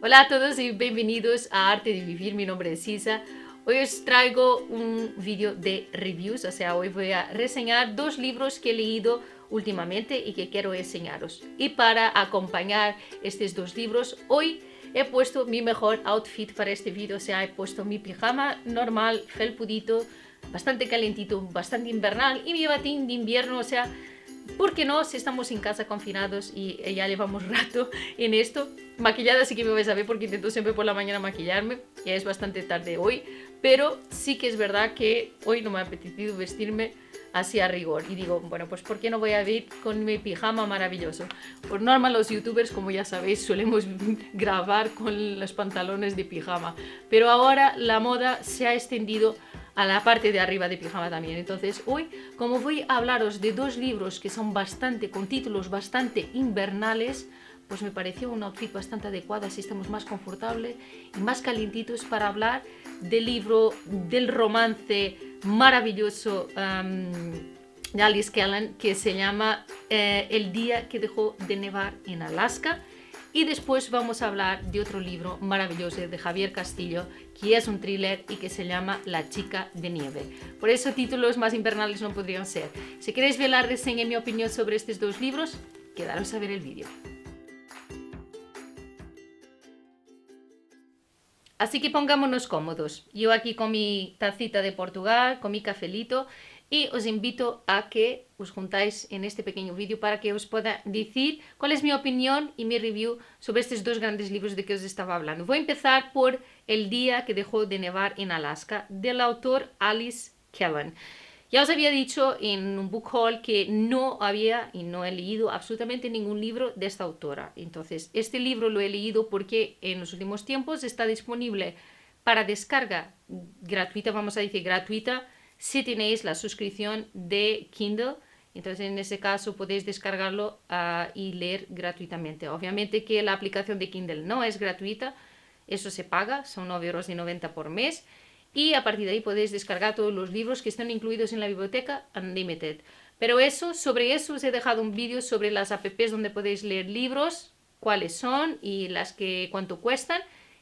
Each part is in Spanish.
Hola a todos y bienvenidos a Arte de Vivir, mi nombre es Isa. Hoy os traigo un vídeo de reviews, o sea, hoy voy a reseñar dos libros que he leído últimamente y que quiero enseñaros. Y para acompañar estos dos libros, hoy he puesto mi mejor outfit para este vídeo, o sea, he puesto mi pijama normal, felpudito, bastante calentito, bastante invernal y mi batín de invierno, o sea, ¿por qué no? Si estamos en casa confinados y ya llevamos rato en esto. Maquillada sí que me vais a ver porque intento siempre por la mañana maquillarme. Ya es bastante tarde hoy. Pero sí que es verdad que hoy no me ha apetecido vestirme así a rigor. Y digo, bueno, pues ¿por qué no voy a ir con mi pijama maravilloso? Por norma los youtubers, como ya sabéis, solemos grabar con los pantalones de pijama. Pero ahora la moda se ha extendido a la parte de arriba de pijama también. Entonces hoy, como voy a hablaros de dos libros que son bastante, con títulos bastante invernales, pues me pareció un outfit bastante adecuado, así estamos más confortables y más calientitos para hablar del libro, del romance maravilloso de Alice Callan, que se llama El día que dejó de nevar en Alaska. Y después vamos a hablar de otro libro maravilloso de Javier Castillo, que es un thriller y que se llama La chica de nieve. Por eso títulos más invernales no podrían ser. Si queréis ver la reseña y mi opinión sobre estos dos libros, quedaros a ver el vídeo. Así que pongámonos cómodos. Yo aquí con mi tacita de Portugal, con mi cafelito, y os invito a que os juntáis en este pequeño vídeo para que os pueda decir cuál es mi opinión y mi review sobre estos dos grandes libros de que os estaba hablando. Voy a empezar por El día que dejó de nevar en Alaska, del autor Alice Callan. Ya os había dicho en un book haul que no había y no he leído absolutamente ningún libro de esta autora. Entonces, este libro lo he leído porque en los últimos tiempos está disponible para descarga gratuita, vamos a decir gratuita, si tenéis la suscripción de Kindle. Entonces, en ese caso podéis descargarlo y leer gratuitamente. Obviamente que la aplicación de Kindle no es gratuita, eso se paga, son 9,90 € por mes. Y a partir de ahí podéis descargar todos los libros que están incluidos en la biblioteca Unlimited. Pero sobre eso os he dejado un vídeo sobre las apps donde podéis leer libros, cuáles son y cuánto cuestan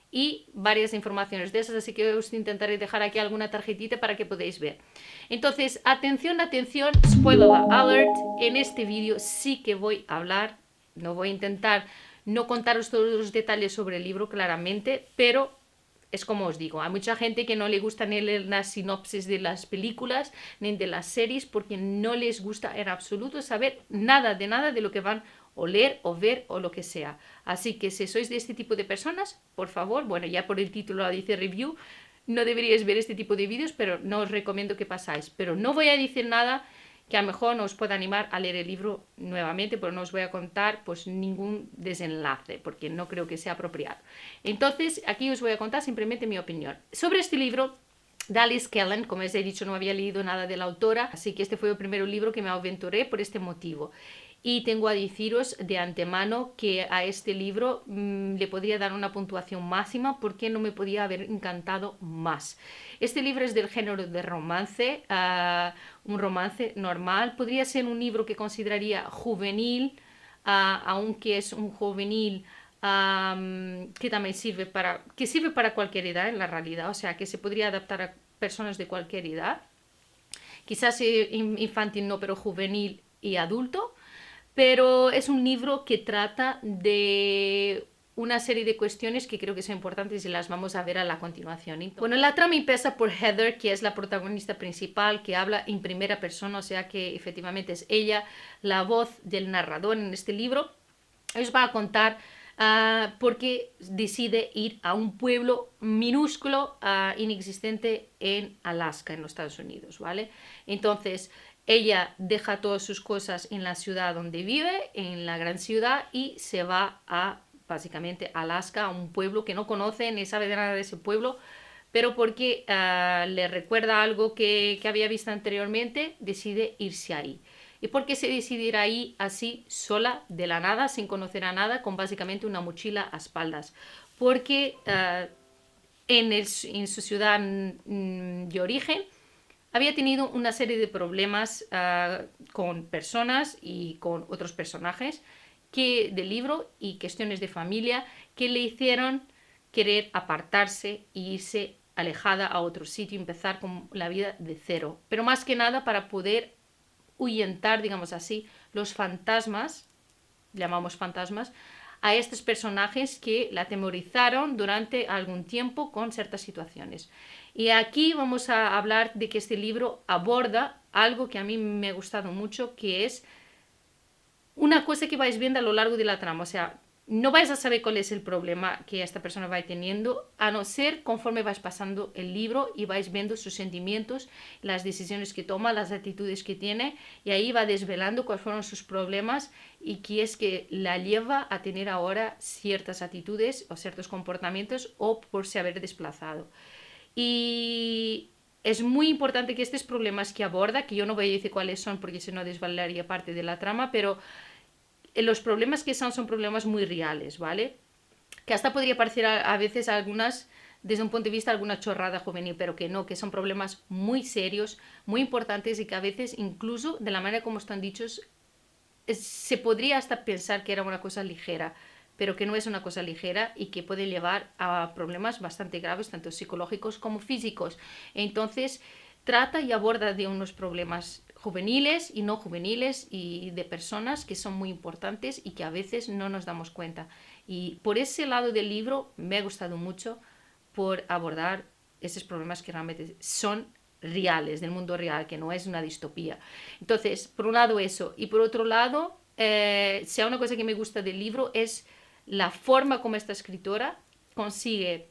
y varias informaciones de esas, así que os intentaré dejar aquí alguna tarjetita para que podáis ver. Entonces, atención, atención, spoiler alert, en este vídeo sí que voy a hablar, no voy a intentar no contaros todos los detalles sobre el libro claramente, pero es como os digo, hay mucha gente que no le gusta ni leer las sinopsis de las películas ni de las series porque no les gusta en absoluto saber nada de lo que van o leer o ver o lo que sea. Así que si sois de este tipo de personas, por favor, bueno, ya por el título dice review, no deberíais ver este tipo de vídeos, pero no os recomiendo que pasáis. Pero no voy a decir nada que a lo mejor no os pueda animar a leer el libro nuevamente, pero no os voy a contar pues ningún desenlace, porque no creo que sea apropiado. Entonces, aquí os voy a contar simplemente mi opinión. Sobre este libro, de Alice Callan, como os he dicho, no había leído nada de la autora, así que este fue el primer libro que me aventuré por este motivo. Y tengo a deciros de antemano que a este libro le podría dar una puntuación máxima porque no me podía haber encantado más. Este libro es del género de romance, un romance normal. Podría ser un libro que consideraría juvenil, aunque es un juvenil que también sirve para cualquier edad en la realidad, o sea que se podría adaptar a personas de cualquier edad. Quizás infantil no, pero juvenil y adulto. Pero es un libro que trata de una serie de cuestiones que creo que son importantes y las vamos a ver a la continuación. Bueno, la trama empieza por Heather, que es la protagonista principal, que habla en primera persona, o sea que efectivamente es ella la voz del narrador en este libro. Os va a contar por qué decide ir a un pueblo minúsculo, inexistente en Alaska, en los Estados Unidos, ¿vale? Entonces, ella deja todas sus cosas en la ciudad donde vive, en la gran ciudad, y se va a, básicamente, Alaska, a un pueblo que no conoce ni sabe de nada de ese pueblo, pero porque le recuerda algo que había visto anteriormente, decide irse ahí. ¿Y por qué se decide ir ahí así, sola, de la nada, sin conocer a nada, con básicamente una mochila a espaldas? Porque en su ciudad de origen había tenido una serie de problemas con personas y con otros personajes del libro y cuestiones de familia que le hicieron querer apartarse e irse alejada a otro sitio y empezar con la vida de cero. Pero más que nada para poder ahuyentar, digamos así, los fantasmas, llamamos fantasmas, a estos personajes que la atemorizaron durante algún tiempo con ciertas situaciones. Y aquí vamos a hablar de que este libro aborda algo que a mí me ha gustado mucho, que es una cosa que vais viendo a lo largo de la trama. O sea, no vais a saber cuál es el problema que esta persona va teniendo, a no ser conforme vais pasando el libro y vais viendo sus sentimientos, las decisiones que toma, las actitudes que tiene, y ahí va desvelando cuáles fueron sus problemas y qué es que la lleva a tener ahora ciertas actitudes o ciertos comportamientos o por se haber desplazado. Y es muy importante que estos problemas que aborda, que yo no voy a decir cuáles son porque si no desvelaría parte de la trama, pero los problemas que son problemas muy reales, ¿vale? Que hasta podría parecer a veces algunas, desde un punto de vista, alguna chorrada juvenil, pero que no, que son problemas muy serios, muy importantes y que a veces, incluso de la manera como están dichos, se podría hasta pensar que era una cosa ligera, pero que no es una cosa ligera y que puede llevar a problemas bastante graves, tanto psicológicos como físicos. Entonces, trata y aborda de unos problemas juveniles y no juveniles y de personas que son muy importantes y que a veces no nos damos cuenta. Y por ese lado del libro me ha gustado mucho por abordar esos problemas que realmente son reales, del mundo real, que no es una distopía. Entonces, por un lado eso, y por otro lado, si hay una cosa que me gusta del libro es la forma como esta escritora consigue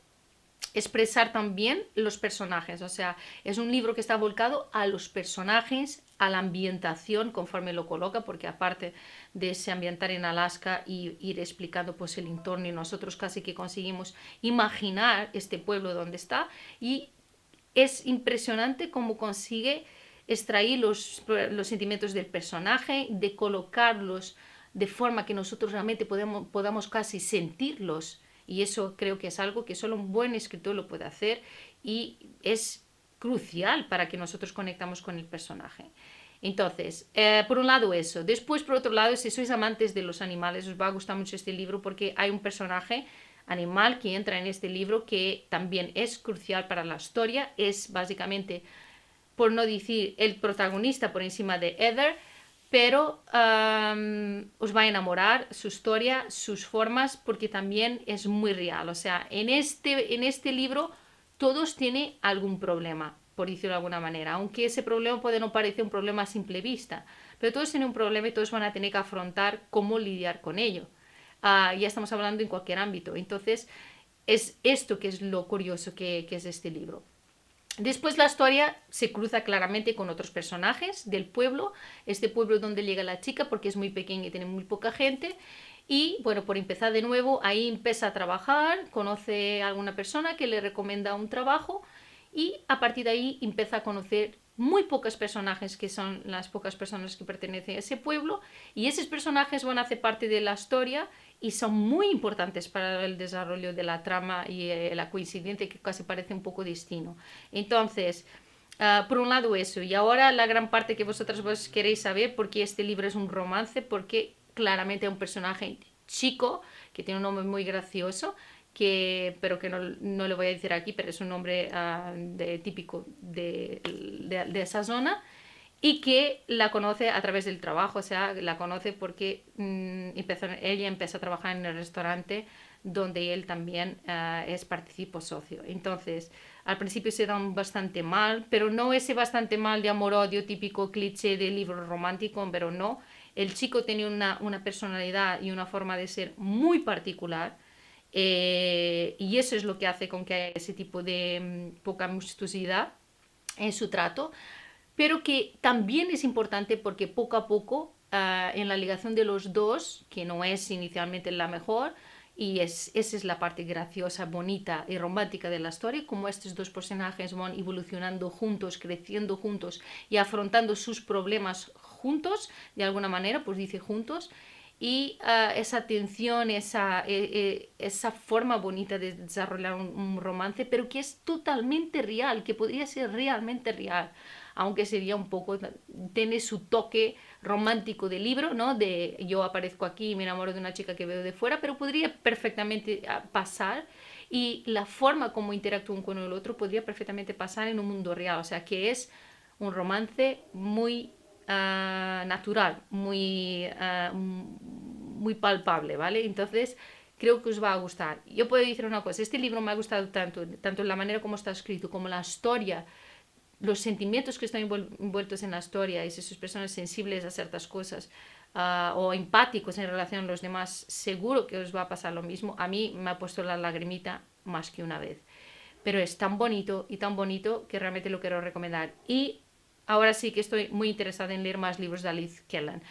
expresar también los personajes. O sea, es un libro que está volcado a los personajes, a la ambientación conforme lo coloca, porque aparte de se ambientar en Alaska y ir explicando pues el entorno, y nosotros casi que conseguimos imaginar este pueblo donde está, y es impresionante cómo consigue extraer los sentimientos del personaje, de colocarlos de forma que nosotros realmente podamos casi sentirlos. Y eso creo que es algo que solo un buen escritor lo puede hacer y es crucial para que nosotros conectamos con el personaje. Entonces, por un lado eso. Después, por otro lado, si sois amantes de los animales, os va a gustar mucho este libro porque hay un personaje animal que entra en este libro que también es crucial para la historia. Es básicamente, por no decir el protagonista por encima de Heather, pero os va a enamorar su historia, sus formas, porque también es muy real. O sea, en este libro todos tienen algún problema, por decirlo de alguna manera, aunque ese problema puede no parecer un problema a simple vista, pero todos tienen un problema y todos van a tener que afrontar cómo lidiar con ello. Ya estamos hablando en cualquier ámbito. Entonces, es esto que es lo curioso que es este libro. Después la historia se cruza claramente con otros personajes del pueblo, este pueblo donde llega la chica porque es muy pequeño y tiene muy poca gente. Y bueno, por empezar de nuevo, ahí empieza a trabajar, conoce a alguna persona que le recomienda un trabajo y a partir de ahí empieza a conocer muy pocos personajes que son las pocas personas que pertenecen a ese pueblo y esos personajes van a hacer parte de la historia y son muy importantes para el desarrollo de la trama y la coincidencia que casi parece un poco destino. Entonces, por un lado eso, y ahora la gran parte que vos queréis saber, porque este libro es un romance, porque claramente es un personaje chico, que tiene un nombre muy gracioso, pero que no lo voy a decir aquí, pero es un nombre típico de esa zona, y que la conoce a través del trabajo. O sea, la conoce porque ella empieza a trabajar en el restaurante donde él también es participo socio. Entonces, al principio se dan bastante mal, pero no ese bastante mal de amor-odio típico cliché de libro romántico, pero no. El chico tiene una personalidad y una forma de ser muy particular, y eso es lo que hace con que haya ese tipo de poca amistosidad en su trato, pero que también es importante porque poco a poco en la ligación de los dos, que no es inicialmente la mejor, y esa es la parte graciosa, bonita y romántica de la historia, como estos dos personajes van evolucionando juntos, creciendo juntos y afrontando sus problemas juntos, de alguna manera, pues dice juntos, y esa tensión, esa forma bonita de desarrollar un romance, pero que es totalmente real, que podría ser realmente real. aunque sería un poco, tiene su toque romántico del libro, ¿no? De yo aparezco aquí y me enamoro de una chica que veo de fuera, pero podría perfectamente pasar, y la forma como interactúan con el otro podría perfectamente pasar en un mundo real, o sea que es un romance muy natural, muy palpable, ¿vale? Entonces creo que os va a gustar. Yo puedo decir una cosa, este libro me ha gustado tanto en la manera como está escrito, como la historia, los sentimientos que están envueltos en la historia, y si sois personas sensibles a ciertas cosas o empáticos en relación a los demás, seguro que os va a pasar lo mismo. A mí me ha puesto la lagrimita más que una vez. Pero es tan bonito y tan bonito que realmente lo quiero recomendar. Y ahora sí que estoy muy interesada en leer más libros de Alice Kellan.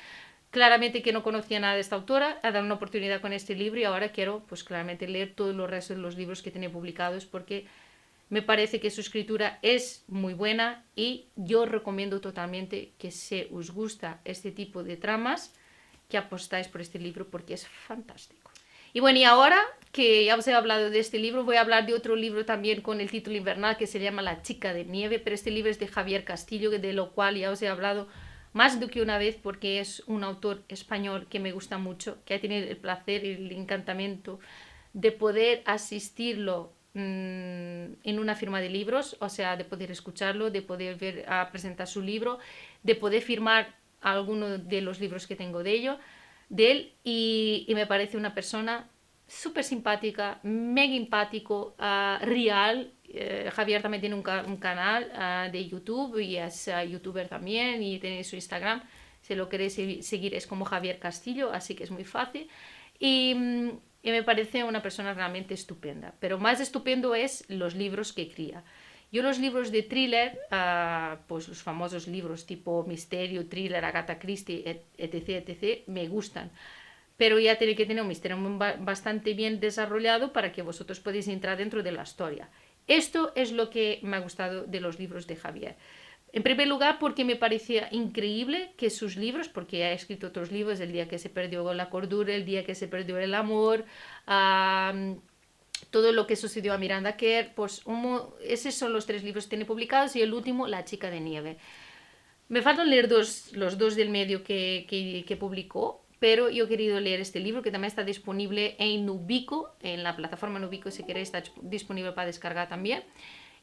Claramente que no conocía nada de esta autora, ha dado una oportunidad con este libro y ahora quiero pues claramente leer todos los restos de los libros que tiene publicados, porque me parece que su escritura es muy buena y yo recomiendo totalmente que si os gusta este tipo de tramas, que apostáis por este libro porque es fantástico. Y bueno, y ahora que ya os he hablado de este libro, voy a hablar de otro libro también con el título invernal que se llama La chica de nieve, pero este libro es de Javier Castillo, de lo cual ya os he hablado más de que una vez porque es un autor español que me gusta mucho, que ha tenido el placer y el encantamiento de poder asistirlo en una firma de libros, o sea, de poder escucharlo, de poder ver a presentar su libro, de poder firmar alguno de los libros que tengo de él, y me parece una persona súper simpática, mega empático, real. Javier también tiene un canal de YouTube y es youtuber también, y tiene su Instagram. Si lo queréis seguir es como Javier Castillo, así que es muy fácil. Y me parece una persona realmente estupenda. Pero más estupendo es los libros que cría. Yo los libros de thriller, pues los famosos libros tipo misterio, thriller, Agatha Christie, etc., me gustan. Pero ya tiene que tener un misterio bastante bien desarrollado para que vosotros podáis entrar dentro de la historia. Esto es lo que me ha gustado de los libros de Javier. En primer lugar, porque me parecía increíble que sus libros, porque ha escrito otros libros, El día que se perdió la cordura, El día que se perdió el amor, todo lo que sucedió a Miranda Kerr, pues esos son los 3 libros que tiene publicados, y el último, La chica de nieve. Me faltan leer los dos del medio que publicó, pero yo he querido leer este libro, que también está disponible en Nubico, en la plataforma Nubico, si queréis, está disponible para descargar también.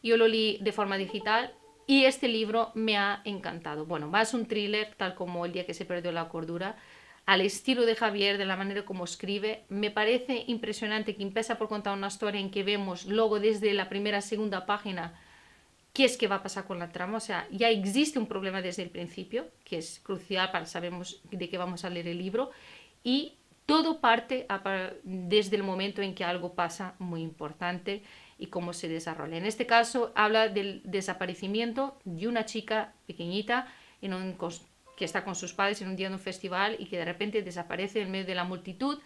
Yo lo leí de forma digital y este libro me ha encantado. Bueno, más un thriller, tal como El día que se perdió la cordura, al estilo de Javier, de la manera como escribe. Me parece impresionante que empieza por contar una historia en que vemos luego desde la primera, segunda página qué es que va a pasar con la trama. O sea, ya existe un problema desde el principio, que es crucial para saber de qué vamos a leer el libro, y todo parte desde el momento en que algo pasa muy importante y cómo se desarrolla. En este caso habla del desaparecimiento de una chica pequeñita que está con sus padres en un día de un festival y que de repente desaparece en medio de la multitud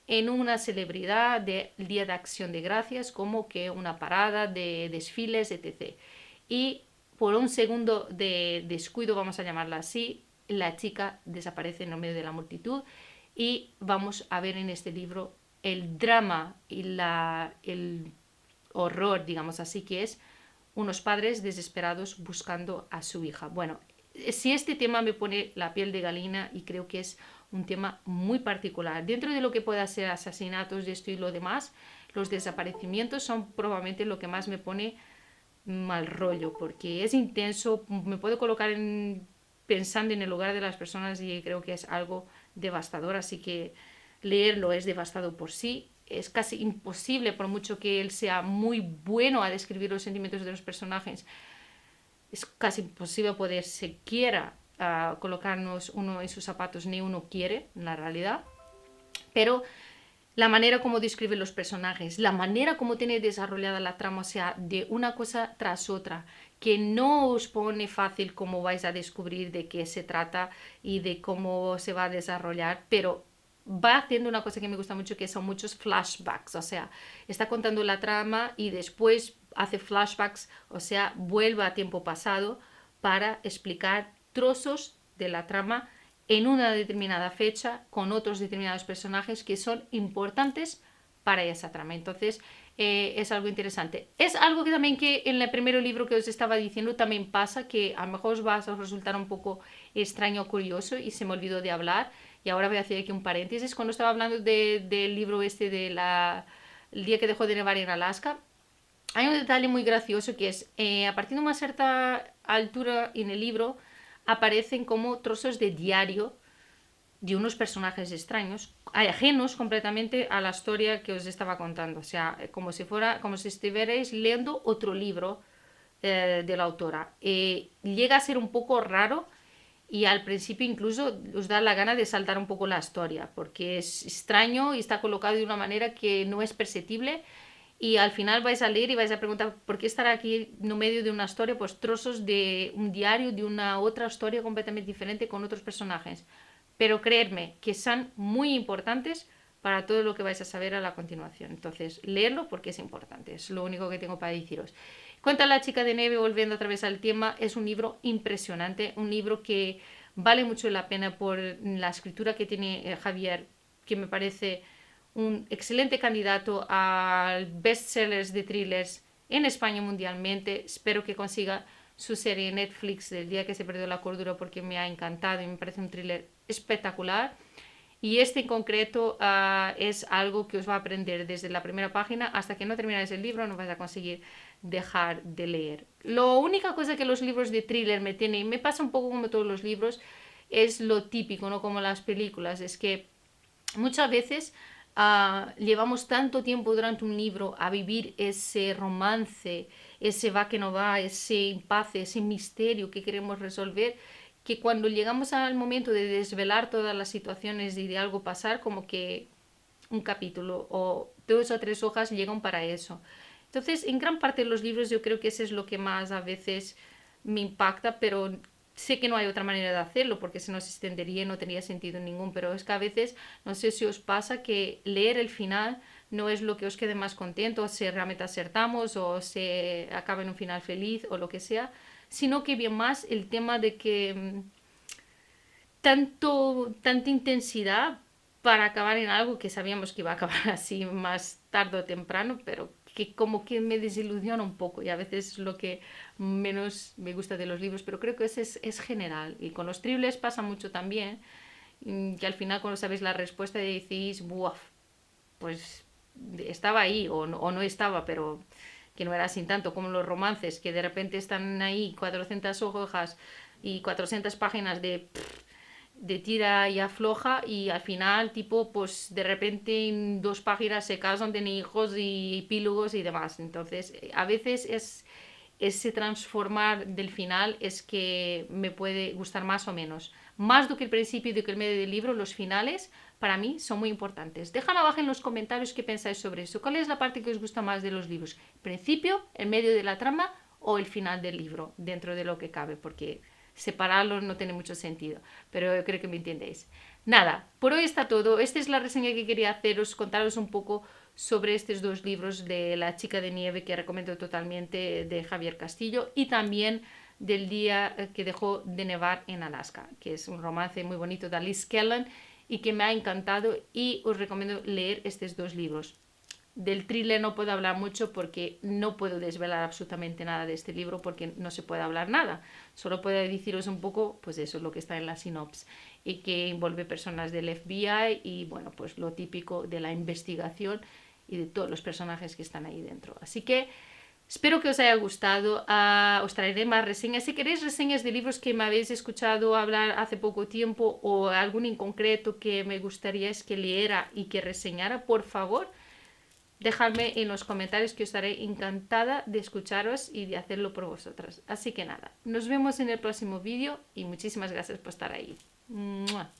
en una celebridad del Día de Acción de Gracias, como que una parada de desfiles, etc. Y por un segundo de descuido, vamos a llamarla así, la chica desaparece en el medio de la multitud, y vamos a ver en este libro el drama y el horror, digamos así, que es unos padres desesperados buscando a su hija. Bueno, si este tema me pone la piel de gallina, y creo que es un tema muy particular. Dentro de lo que pueda ser asesinatos de esto y lo demás, los desaparecimientos son probablemente lo que más me pone mal rollo, porque es intenso, me puedo colocar pensando en el lugar de las personas, y creo que es algo devastador, así que leerlo es devastador por sí. Es casi imposible, por mucho que él sea muy bueno a describir los sentimientos de los personajes, es casi imposible poder siquiera colocarnos uno en sus zapatos, ni uno quiere, en la realidad. Pero la manera como describe los personajes, la manera como tiene desarrollada la trama, o sea, de una cosa tras otra, que no os pone fácil cómo vais a descubrir de qué se trata y de cómo se va a desarrollar, pero va haciendo una cosa que me gusta mucho, que son muchos flashbacks, o sea, está contando la trama y después hace flashbacks, o sea, vuelve a tiempo pasado para explicar trozos de la trama en una determinada fecha con otros determinados personajes que son importantes para esa trama. Entonces es algo interesante. Es algo que también que en el primer libro que os estaba diciendo también pasa, que a lo mejor os va a resultar un poco extraño o curioso y se me olvidó de hablar. Y ahora voy a hacer aquí un paréntesis. Cuando estaba hablando del libro este de el día que dejó de nevar en Alaska, hay un detalle muy gracioso que es, a partir de una cierta altura en el libro, aparecen como trozos de diario de unos personajes extraños, ajenos completamente a la historia que os estaba contando. O sea, como si estuvierais leyendo otro libro de la autora. Llega a ser un poco raro y al principio incluso os da la gana de saltar un poco la historia, porque es extraño y está colocado de una manera que no es perceptible. Y al final vais a leer y vais a preguntar por qué estará aquí en medio de una historia, pues trozos de un diario, de una otra historia completamente diferente con otros personajes. Pero creedme que son muy importantes para todo lo que vais a saber a la continuación. Entonces, leerlo porque es importante, es lo único que tengo para deciros. Cuenta la chica de nieve, volviendo otra vez al tema, es un libro impresionante, un libro que vale mucho la pena por la escritura que tiene Javier, que me parece un excelente candidato al bestsellers de thrillers en España mundialmente. Espero que consiga su serie en Netflix del día que se perdió la cordura porque me ha encantado y me parece un thriller espectacular. Y este en concreto es algo que os va a aprender desde la primera página hasta que no termináis el libro, no vais a conseguir dejar de leer. La única cosa que los libros de thriller me tienen, y me pasa un poco como todos los libros, es lo típico, no como las películas, es que muchas veces llevamos tanto tiempo durante un libro a vivir ese romance, ese va que no va, ese impasse, ese misterio que queremos resolver, que cuando llegamos al momento de desvelar todas las situaciones y de algo pasar, como que un capítulo o 2 o 3 hojas llegan para eso. Entonces, en gran parte de los libros yo creo que eso es lo que más a veces me impacta, pero sé que no hay otra manera de hacerlo porque se nos extendería y no tenía sentido ningún, pero es que a veces, no sé si os pasa que leer el final no es lo que os quede más contento, si realmente acertamos o se acaba en un final feliz o lo que sea, sino que bien más el tema de que tanta intensidad para acabar en algo que sabíamos que iba a acabar así más tarde o temprano, pero que como que me desilusiona un poco y a veces es lo que menos me gusta de los libros, pero creo que ese es general. Y con los thrillers pasa mucho también, que al final cuando sabéis la respuesta decís, ¡buah! Pues estaba ahí o no estaba, pero que no era sin tanto como los romances, que de repente están ahí 400 hojas y 400 páginas de tira y afloja y al final tipo pues de repente en 2 páginas se casan, tienen hijos y epílogos y demás. Entonces a veces es ese transformar del final es que me puede gustar más o menos. Más do que el principio y do que el medio del libro, los finales para mí son muy importantes. Dejad abajo en los comentarios qué pensáis sobre eso. ¿Cuál es la parte que os gusta más de los libros? ¿El principio, el medio de la trama o el final del libro? Dentro de lo que cabe, porque separarlos no tiene mucho sentido, pero yo creo que me entendéis. Nada, por hoy está todo. Esta es la reseña que quería haceros, contaros un poco sobre estos 2 libros de La chica de nieve, que recomiendo totalmente, de Javier Castillo, y también del día que dejó de nevar en Alaska, que es un romance muy bonito de Alice Kellan y que me ha encantado y os recomiendo leer estos 2 libros. Del thriller no puedo hablar mucho porque no puedo desvelar absolutamente nada de este libro porque no se puede hablar nada. Solo puedo deciros un poco, pues eso es lo que está en la sinopsis y que envuelve personas del FBI y bueno, pues lo típico de la investigación y de todos los personajes que están ahí dentro. Así que espero que os haya gustado. Os traeré más reseñas. Si queréis reseñas de libros que me habéis escuchado hablar hace poco tiempo o algún en concreto que me gustaría que leera y que reseñara, por favor, dejadme en los comentarios que os estaré encantada de escucharos y de hacerlo por vosotras. Así que nada, nos vemos en el próximo vídeo y muchísimas gracias por estar ahí. ¡Mua!